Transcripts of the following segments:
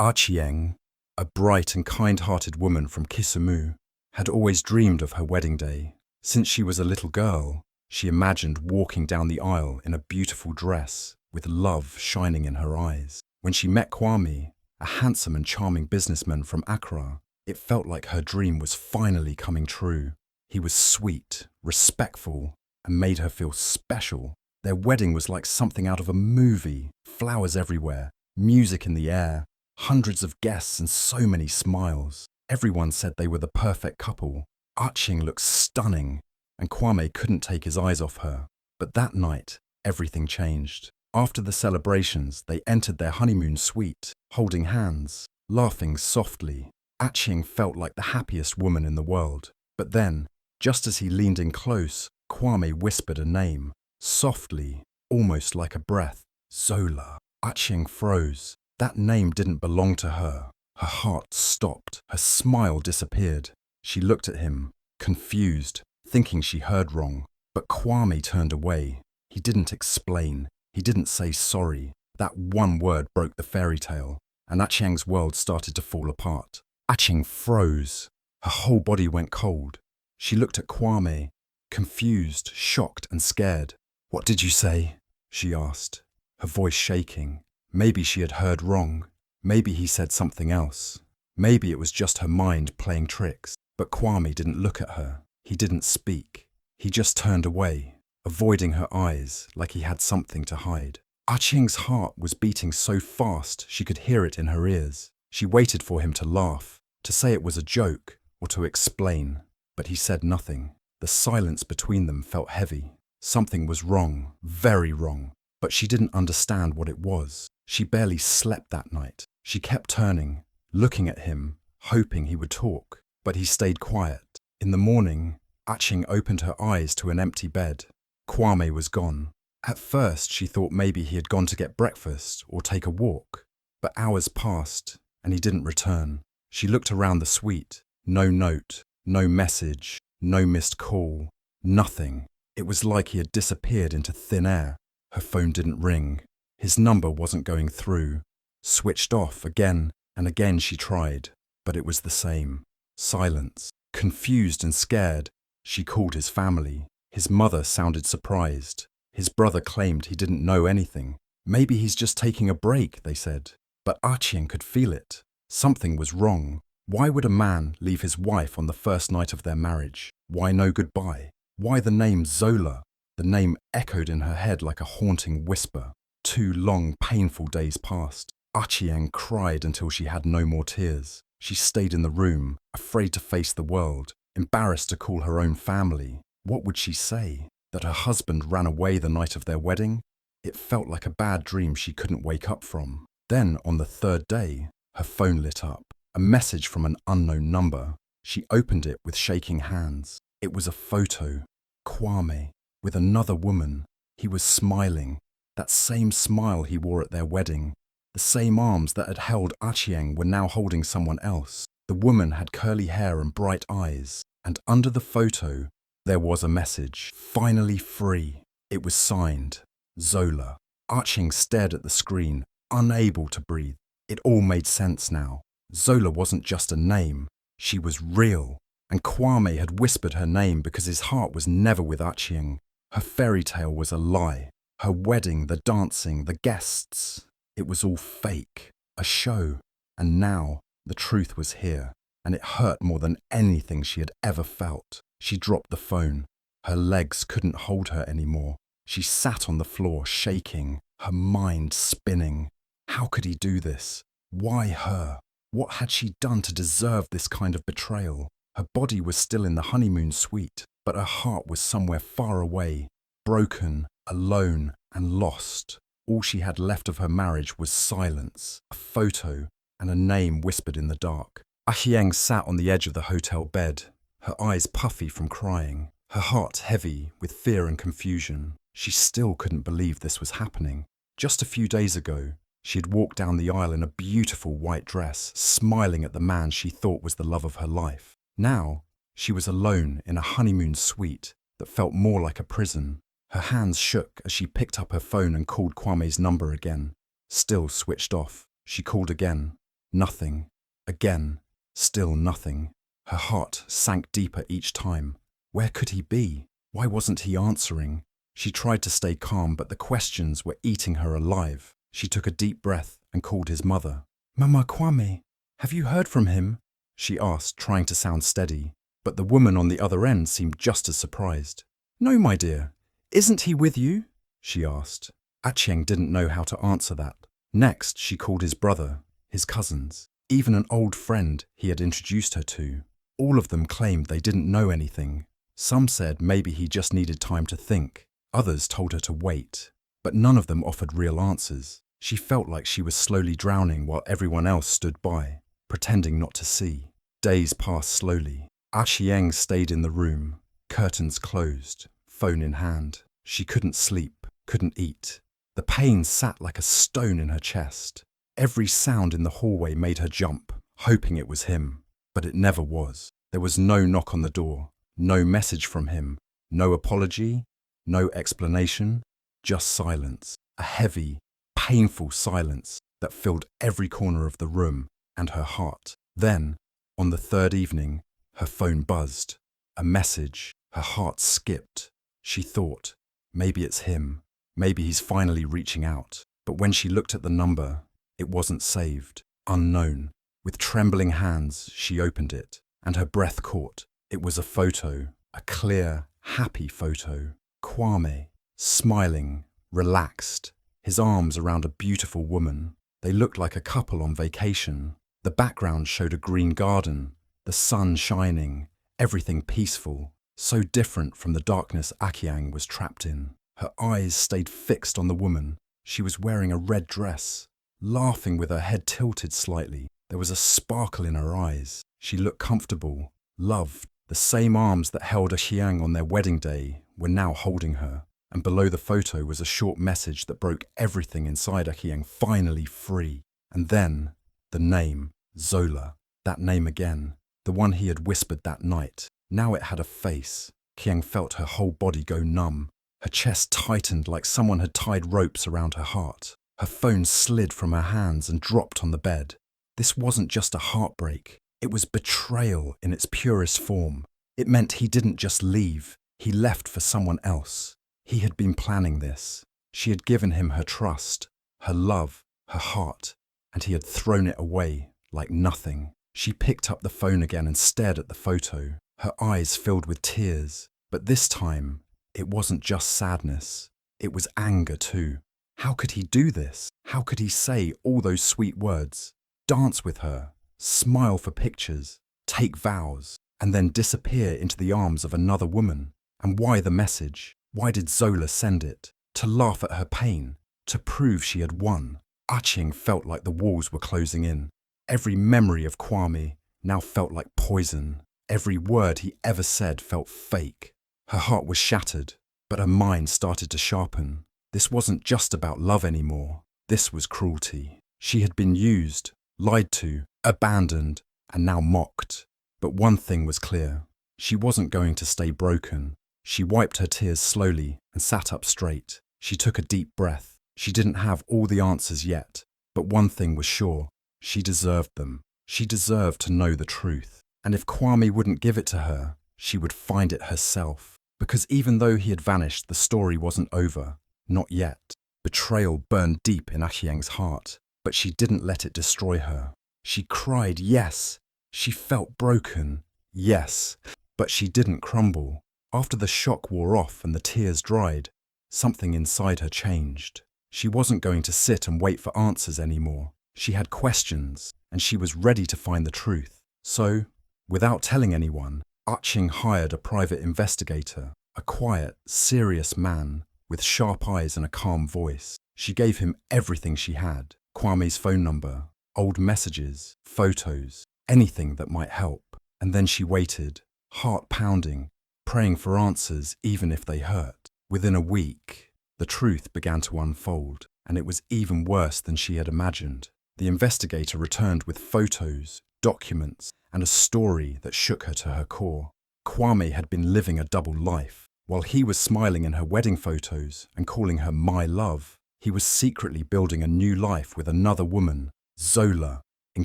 Achieng, a bright and kind-hearted woman from Kisumu, had always dreamed of her wedding day. Since she was a little girl, she imagined walking down the aisle in a beautiful dress with love shining in her eyes. When she met Kwame, a handsome and charming businessman from Accra, it felt like her dream was finally coming true. He was sweet, respectful, and made her feel special. Their wedding was like something out of a movie. Flowers everywhere, music in the air, hundreds of guests and so many smiles. Everyone said they were the perfect couple. Achieng looked stunning, and Kwame couldn't take his eyes off her. But that night, everything changed. After the celebrations, they entered their honeymoon suite, holding hands, laughing softly. Achieng felt like the happiest woman in the world. But then, just as he leaned in close, Kwame whispered a name, softly, almost like a breath. Zola. Achieng froze. That name didn't belong to her. Her heart stopped. Her smile disappeared. She looked at him, confused, thinking she heard wrong. But Kwame turned away. He didn't explain. He didn't say sorry. That one word broke the fairy tale, and Achieng's world started to fall apart. Achieng froze. Her whole body went cold. She looked at Kwame, confused, shocked and scared. "What did you say?" she asked, her voice shaking. Maybe she had heard wrong. Maybe he said something else. Maybe it was just her mind playing tricks. But Kwame didn't look at her. He didn't speak. He just turned away, avoiding her eyes like he had something to hide. Achieng's heart was beating so fast she could hear it in her ears. She waited for him to laugh, to say it was a joke, or to explain. But he said nothing. The silence between them felt heavy. Something was wrong, very wrong. But she didn't understand what it was. She barely slept that night. She kept turning, looking at him, hoping he would talk. But he stayed quiet. In the morning, Achieng opened her eyes to an empty bed. Kwame was gone. At first, she thought maybe he had gone to get breakfast or take a walk. But hours passed, and he didn't return. She looked around the suite. No note, no message, no missed call, nothing. It was like he had disappeared into thin air. Her phone didn't ring. His number wasn't going through. Switched off again and again she tried, but it was the same. Silence. Confused and scared, she called his family. His mother sounded surprised. His brother claimed he didn't know anything. Maybe he's just taking a break, they said. But Achieng could feel it. Something was wrong. Why would a man leave his wife on the first night of their marriage? Why no goodbye? Why the name Zola? The name echoed in her head like a haunting whisper. 2 long, painful days passed. Achieng cried until she had no more tears. She stayed in the room, afraid to face the world, embarrassed to call her own family. What would she say? That her husband ran away the night of their wedding? It felt like a bad dream she couldn't wake up from. Then, on the 3rd day, her phone lit up. A message from an unknown number. She opened it with shaking hands. It was a photo. Kwame, with another woman. He was smiling. That same smile he wore at their wedding. The same arms that had held Achieng were now holding someone else. The woman had curly hair and bright eyes. And under the photo, there was a message. Finally free. It was signed. Zola. Achieng stared at the screen, unable to breathe. It all made sense now. Zola wasn't just a name. She was real. And Kwame had whispered her name because his heart was never with Achieng. Her fairy tale was a lie. Her wedding, the dancing, the guests. It was all fake. A show. And now, the truth was here. And it hurt more than anything she had ever felt. She dropped the phone. Her legs couldn't hold her anymore. She sat on the floor, shaking, her mind spinning. How could he do this? Why her? What had she done to deserve this kind of betrayal? Her body was still in the honeymoon suite, but her heart was somewhere far away, broken, alone, and lost. All she had left of her marriage was silence, a photo, and a name whispered in the dark. Achieng sat on the edge of the hotel bed, her eyes puffy from crying, her heart heavy with fear and confusion. She still couldn't believe this was happening. Just a few days ago, she had walked down the aisle in a beautiful white dress, smiling at the man she thought was the love of her life. Now, she was alone in a honeymoon suite that felt more like a prison. Her hands shook as she picked up her phone and called Kwame's number again. Still switched off. She called again. Nothing. Again. Still nothing. Her heart sank deeper each time. Where could he be? Why wasn't he answering? She tried to stay calm, but the questions were eating her alive. She took a deep breath and called his mother. "Mama Kwame, have you heard from him?" she asked, trying to sound steady. But the woman on the other end seemed just as surprised. "No, my dear. Isn't he with you?" she asked. Achieng didn't know how to answer that. Next, she called his brother, his cousins, even an old friend he had introduced her to. All of them claimed they didn't know anything. Some said maybe he just needed time to think. Others told her to wait. But none of them offered real answers. She felt like she was slowly drowning while everyone else stood by, pretending not to see. Days passed slowly. Achieng stayed in the room, curtains closed, phone in hand. She couldn't sleep, couldn't eat. The pain sat like a stone in her chest. Every sound in the hallway made her jump, hoping it was him. But it never was. There was no knock on the door, no message from him, no apology, no explanation, just silence. A heavy, painful silence that filled every corner of the room and her heart. Then, on the third evening, her phone buzzed. A message. Her heart skipped. She thought, maybe it's him. Maybe he's finally reaching out. But when she looked at the number, it wasn't saved. Unknown. With trembling hands, she opened it, and her breath caught. It was a photo, a clear, happy photo. Kwame, smiling, relaxed, his arms around a beautiful woman. They looked like a couple on vacation. The background showed a green garden, the sun shining, everything peaceful, so different from the darkness Achieng was trapped in. Her eyes stayed fixed on the woman. She was wearing a red dress, laughing with her head tilted slightly. There was a sparkle in her eyes. She looked comfortable, loved. The same arms that held Achieng on their wedding day were now holding her. And below the photo was a short message that broke everything inside Achieng, finally free. And then, the name, Zola. That name again, the one he had whispered that night. Now it had a face. Achieng felt her whole body go numb. Her chest tightened like someone had tied ropes around her heart. Her phone slid from her hands and dropped on the bed. This wasn't just a heartbreak. It was betrayal in its purest form. It meant he didn't just leave. He left for someone else. He had been planning this. She had given him her trust, her love, her heart, and he had thrown it away like nothing. She picked up the phone again and stared at the photo, her eyes filled with tears. But this time, it wasn't just sadness. It was anger too. How could he do this? How could he say all those sweet words? Dance with her, smile for pictures, take vows, and then disappear into the arms of another woman? And why the message? Why did Zola send it? To laugh at her pain, to prove she had won. Achieng felt like the walls were closing in. Every memory of Kwame now felt like poison. Every word he ever said felt fake. Her heart was shattered, but her mind started to sharpen. This wasn't just about love anymore. This was cruelty. She had been used, lied to, abandoned, and now mocked. But one thing was clear. She wasn't going to stay broken. She wiped her tears slowly and sat up straight. She took a deep breath. She didn't have all the answers yet, but one thing was sure. She deserved them. She deserved to know the truth. And if Kwame wouldn't give it to her, she would find it herself. Because even though he had vanished, the story wasn't over. Not yet. Betrayal burned deep in Achieng's heart, but she didn't let it destroy her. She cried, yes. She felt broken, yes. But she didn't crumble. After the shock wore off and the tears dried, something inside her changed. She wasn't going to sit and wait for answers anymore. She had questions, and she was ready to find the truth. So, without telling anyone, Achieng hired a private investigator, a quiet, serious man with sharp eyes and a calm voice. She gave him everything she had: Kwame's phone number, old messages, photos, anything that might help. And then she waited, heart pounding, praying for answers even if they hurt. Within a week, the truth began to unfold, and it was even worse than she had imagined. The investigator returned with photos, documents, and a story that shook her to her core. Kwame had been living a double life. While he was smiling in her wedding photos and calling her my love, he was secretly building a new life with another woman, Zola, in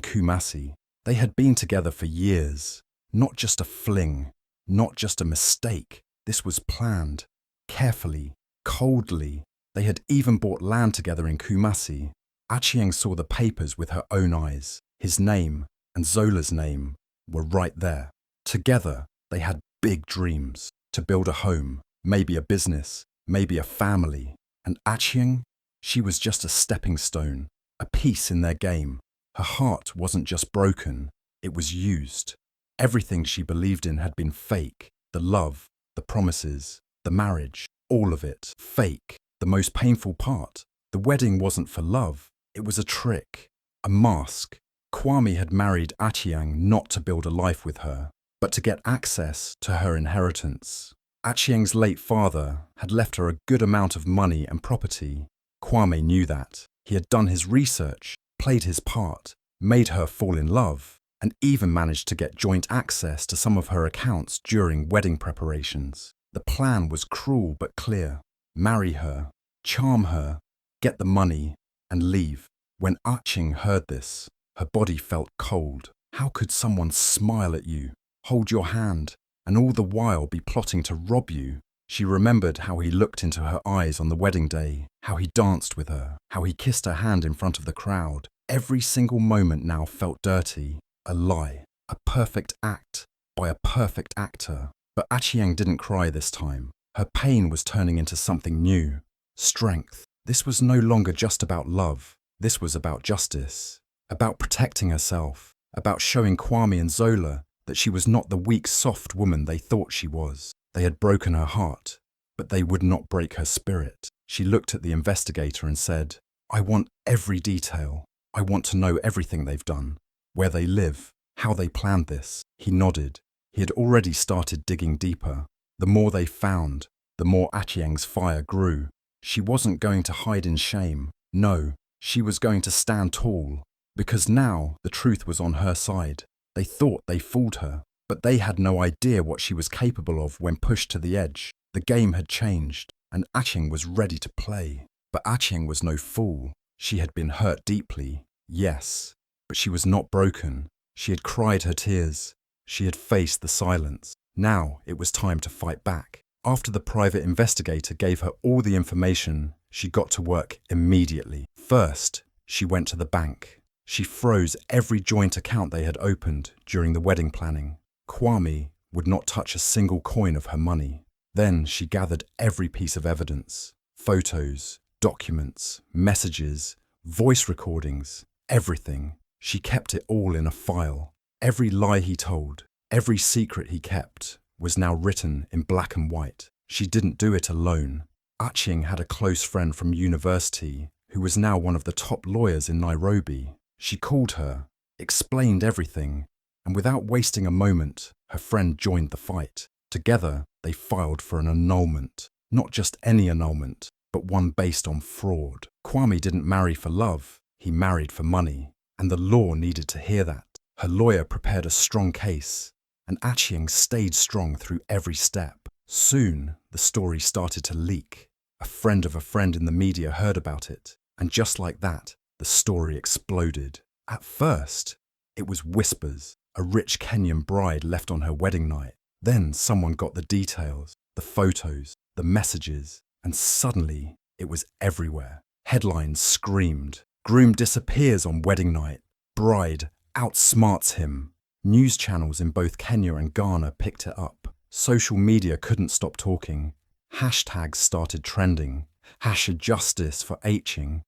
Kumasi. They had been together for years. Not just a fling, not just a mistake. This was planned, carefully, coldly. They had even bought land together in Kumasi. Achieng saw the papers with her own eyes. His name and Zola's name were right there. Together, they had big dreams to build a home, maybe a business, maybe a family. And Achieng, she was just a stepping stone, a piece in their game. Her heart wasn't just broken, it was used. Everything she believed in had been fake. The love, the promises, the marriage, all of it fake. The most painful part, the wedding wasn't for love. It was a trick, a mask. Kwame had married Achieng not to build a life with her, but to get access to her inheritance. Achieng's late father had left her a good amount of money and property. Kwame knew that. He had done his research, played his part, made her fall in love, and even managed to get joint access to some of her accounts during wedding preparations. The plan was cruel but clear. Marry her, charm her, get the money, and leave. When Achieng heard this, her body felt cold. How could someone smile at you, hold your hand, and all the while be plotting to rob you? She remembered how he looked into her eyes on the wedding day, how he danced with her, how he kissed her hand in front of the crowd. Every single moment now felt dirty, a lie, a perfect act by a perfect actor. But Achieng didn't cry this time. Her pain was turning into something new, strength. This was no longer just about love. This was about justice, about protecting herself, about showing Kwame and Zola that she was not the weak, soft woman they thought she was. They had broken her heart, but they would not break her spirit. She looked at the investigator and said, "I want every detail. I want to know everything they've done, where they live, how they planned this." He nodded. He had already started digging deeper. The more they found, the more Achieng's fire grew. She wasn't going to hide in shame. No, she was going to stand tall, because now the truth was on her side. They thought they fooled her, but they had no idea what she was capable of when pushed to the edge. The game had changed, and Achieng was ready to play. But Achieng was no fool. She had been hurt deeply, yes, but she was not broken. She had cried her tears. She had faced the silence. Now it was time to fight back. After the private investigator gave her all the information, she got to work immediately. First, she went to the bank. She froze every joint account they had opened during the wedding planning. Kwame would not touch a single coin of her money. Then she gathered every piece of evidence, photos, documents, messages, voice recordings, everything. She kept it all in a file. Every lie he told, every secret he kept, was now written in black and white. She didn't do it alone. Achieng had a close friend from university who was now one of the top lawyers in Nairobi. She called her, explained everything, and without wasting a moment, her friend joined the fight. Together, they filed for an annulment. Not just any annulment, but one based on fraud. Kwame didn't marry for love, he married for money, and the law needed to hear that. Her lawyer prepared a strong case, and Achieng stayed strong through every step. Soon, the story started to leak. A friend of a friend in the media heard about it, and just like that, the story exploded. At first, it was whispers, a rich Kenyan bride left on her wedding night. Then someone got the details, the photos, the messages, and suddenly it was everywhere. Headlines screamed, "Groom disappears on wedding night. Bride outsmarts him." News channels in both Kenya and Ghana picked it up. Social media couldn't stop talking. Hashtags started trending. #justice for Achieng,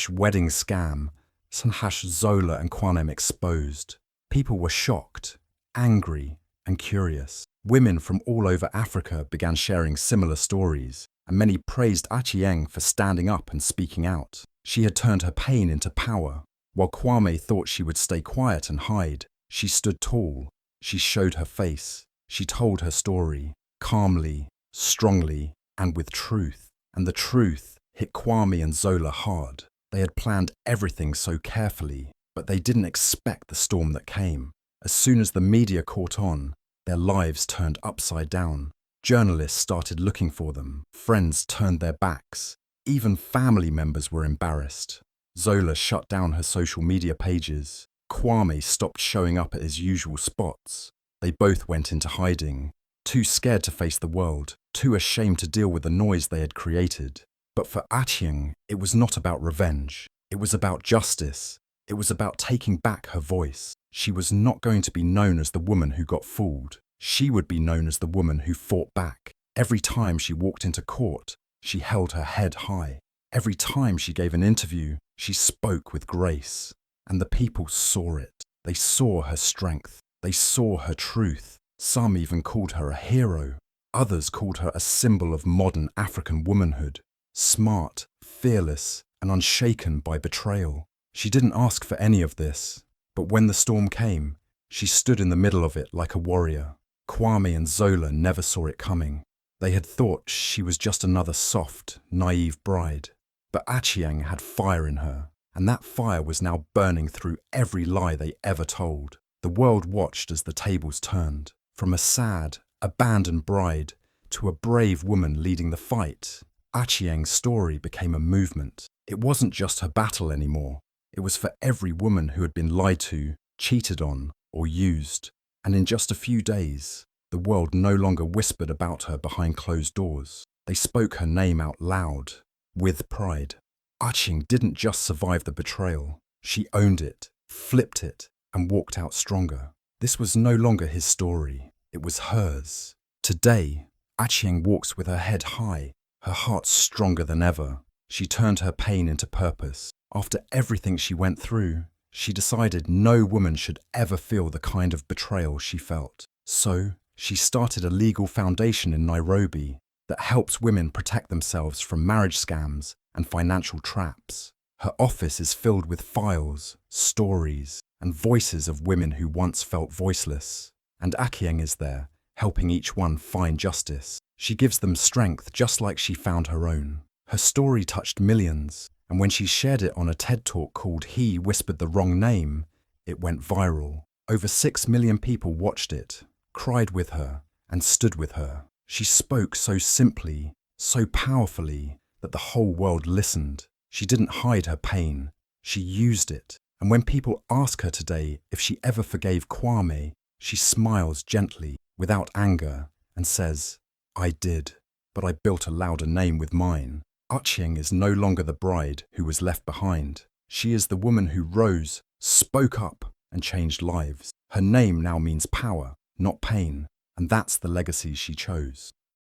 #wedding scam, #Zola and Kwame exposed. People were shocked, angry, and curious. Women from all over Africa began sharing similar stories, and many praised Achieng for standing up and speaking out. She had turned her pain into power. While Kwame thought she would stay quiet and hide, she stood tall. She showed her face. She told her story, calmly, strongly, and with truth. And the truth hit Kwame and Zola hard. They had planned everything so carefully, but they didn't expect the storm that came. As soon as the media caught on, their lives turned upside down. Journalists started looking for them. Friends turned their backs. Even family members were embarrassed. Zola shut down her social media pages. Kwame stopped showing up at his usual spots. They both went into hiding, too scared to face the world, too ashamed to deal with the noise they had created. But for Achieng, it was not about revenge. It was about justice. It was about taking back her voice. She was not going to be known as the woman who got fooled. She would be known as the woman who fought back. Every time she walked into court, she held her head high. Every time she gave an interview, she spoke with grace. And the people saw it. They saw her strength. They saw her truth. Some even called her a hero. Others called her a symbol of modern African womanhood. Smart, fearless, and unshaken by betrayal. She didn't ask for any of this, but when the storm came, she stood in the middle of it like a warrior. Kwame and Zola never saw it coming. They had thought she was just another soft, naive bride. But Achieng had fire in her, and that fire was now burning through every lie they ever told. The world watched as the tables turned, from a sad, abandoned bride to a brave woman leading the fight. Achieng's story became a movement. It wasn't just her battle anymore. It was for every woman who had been lied to, cheated on, or used. And in just a few days, the world no longer whispered about her behind closed doors. They spoke her name out loud, with pride. Achieng didn't just survive the betrayal. She owned it, flipped it, and walked out stronger. This was no longer his story. It was hers. Today, Achieng walks with her head high, her heart stronger than ever. She turned her pain into purpose. After everything she went through, she decided no woman should ever feel the kind of betrayal she felt. So, she started a legal foundation in Nairobi that helps women protect themselves from marriage scams and financial traps. Her office is filled with files, stories, and voices of women who once felt voiceless. And Achieng is there, helping each one find justice. She gives them strength just like she found her own. Her story touched millions, and when she shared it on a TED Talk called He Whispered the Wrong Name, it went viral. Over 6 million people watched it, cried with her, and stood with her. She spoke so simply, so powerfully, that the whole world listened. She didn't hide her pain. She used it. And when people ask her today if she ever forgave Kwame, she smiles gently, without anger, and says, "I did, but I built a louder name with mine." Achieng is no longer the bride who was left behind. She is the woman who rose, spoke up, and changed lives. Her name now means power, not pain, and that's the legacy she chose.